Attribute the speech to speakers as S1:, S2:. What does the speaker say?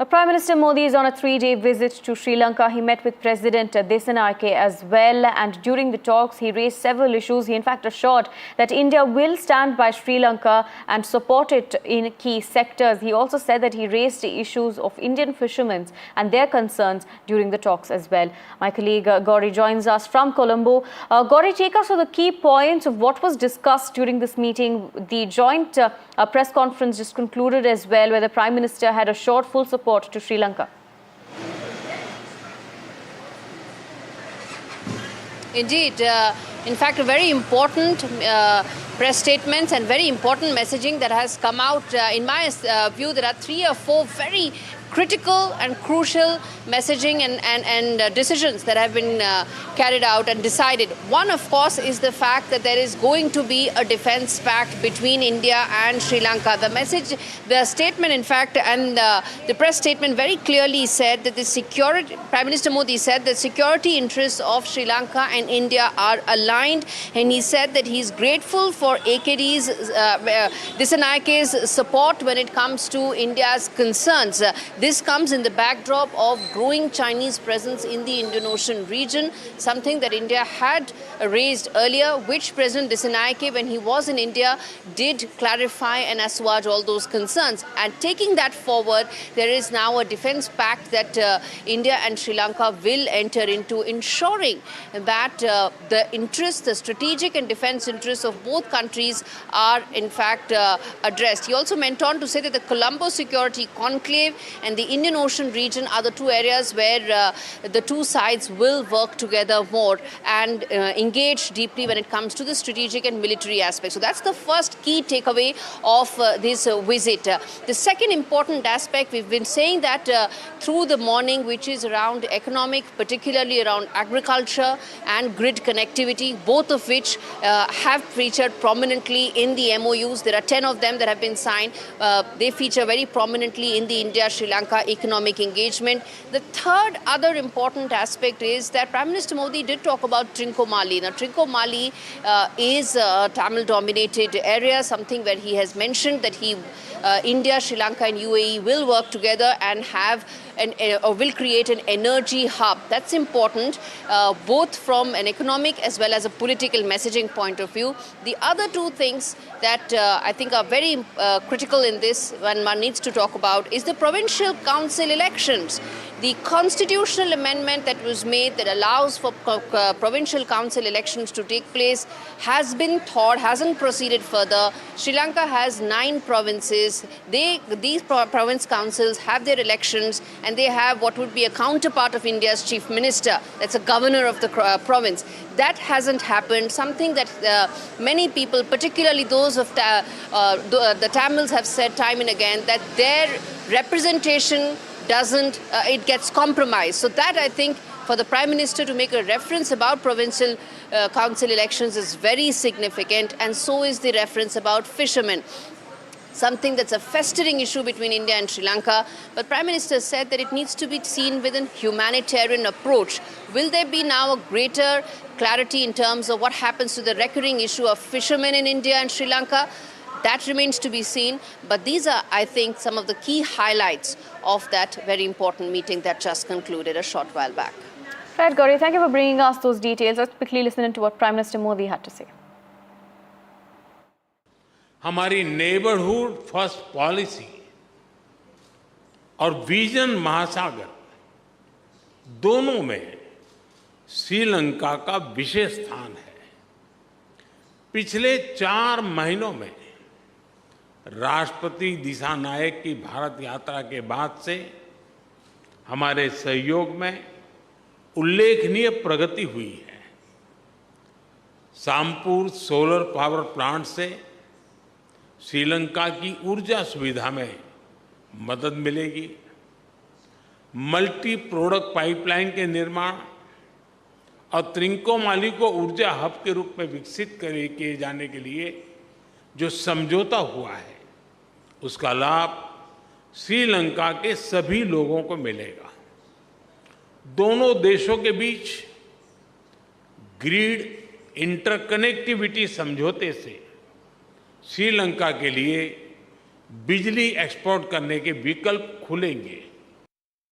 S1: Prime Minister Modi is on a 3-day visit to Sri Lanka. He met with President Dissanayake as well, and during the talks he raised several issues. He in fact assured that India will stand by Sri Lanka and support it in key sectors. He also said that he raised the issues of Indian fishermen and their concerns during the talks as well. My colleague Gauri joins us from Colombo. Gauri, take us through the key points of what was discussed during this meeting. The joint press conference just concluded as well, where the Prime Minister had assured full support to Sri Lanka.
S2: Indeed. In fact, a very important press statements and very important messaging that has come out. In my view, there are 3 or 4 very critical and crucial messaging and decisions that have been carried out and decided. One, of course, is the fact that there is going to be a defense pact between India and Sri Lanka. The statement, in fact, and the press statement very clearly said that Prime Minister Modi said that security interests of Sri Lanka and India are aligned, and he said that he's grateful for Dissanayake's support when it comes to India's concerns. This comes in the backdrop of growing Chinese presence in the Indian Ocean region, something that India had raised earlier, which President Dissanayake, when he was in India, did clarify and assuage all those concerns. And taking that forward, there is now a defense pact that India and Sri Lanka will enter into, ensuring that the strategic and defense interests of both countries are in fact addressed. He also went on to say that the Colombo Security Conclave and the Indian Ocean region are the 2 areas where the 2 sides will work together more and engage deeply when it comes to the strategic and military aspects. So that's the first key takeaway of this visit. The second important aspect, we've been saying that through the morning, which is around economic, particularly around agriculture and grid connectivity, both of which have featured prominently in the MOUs. There are 10 of them that have been signed. They feature very prominently in the India-Sri Lanka economic engagement. The third other important aspect is that Prime Minister Modi did talk about Trincomalee. Now, Trincomalee is a Tamil-dominated area, something where he has mentioned that India, Sri Lanka and UAE will work together and will create an energy hub. That's important, both from an economic as well as a political messaging point of view. The other 2 things that I think are very critical in this, when one needs to talk about, is the provincial council elections. The constitutional amendment that was made that allows for provincial council elections to take place has been hasn't proceeded further. Sri Lanka has 9 provinces. These province councils have their elections, and they have what would be a counterpart of India's chief minister. That's a governor of the province. That hasn't happened, something that many people, particularly those of the Tamils, have said time and again, that their representation it gets compromised. So that, I think, for the Prime Minister to make a reference about provincial council elections is very significant, and so is the reference about fishermen, something that's a festering issue between India and Sri Lanka. But Prime Minister said that it needs to be seen with a humanitarian approach. Will there be now a greater clarity in terms of what happens to the recurring issue of fishermen in India and Sri Lanka? That remains to be seen, but these are, I think, some of the key highlights of that very important meeting that just concluded a short while back.
S1: Right, Gauri, thank you for bringing us those details. Let's quickly listen into what Prime Minister Modi had to say.
S3: हमारी neighbourhood first policy और vision महासागर दोनों में श्रीलंका का विशेष स्थान है। पिछले 4 महीनों में राष्ट्रपति दिसानायक की भारत यात्रा के बाद से हमारे सहयोग में उल्लेखनीय प्रगति हुई है। साम्पुर सोलर पावर प्लांट से श्रीलंका की ऊर्जा सुविधा में मदद मिलेगी। मल्टी प्रोडक्ट पाइपलाइन के निर्माण और त्रिंकोमाली को ऊर्जा हब के रूप में विकसित किए जाने के लिए जो समझौता हुआ है, उसका लाभ श्रीलंका के सभी लोगों को मिलेगा। दोनों देशों के बीच ग्रिड इंटरकनेक्टिविटी समझौते से श्रीलंका के लिए बिजली एक्सपोर्ट करने के विकल्प खुलेंगे।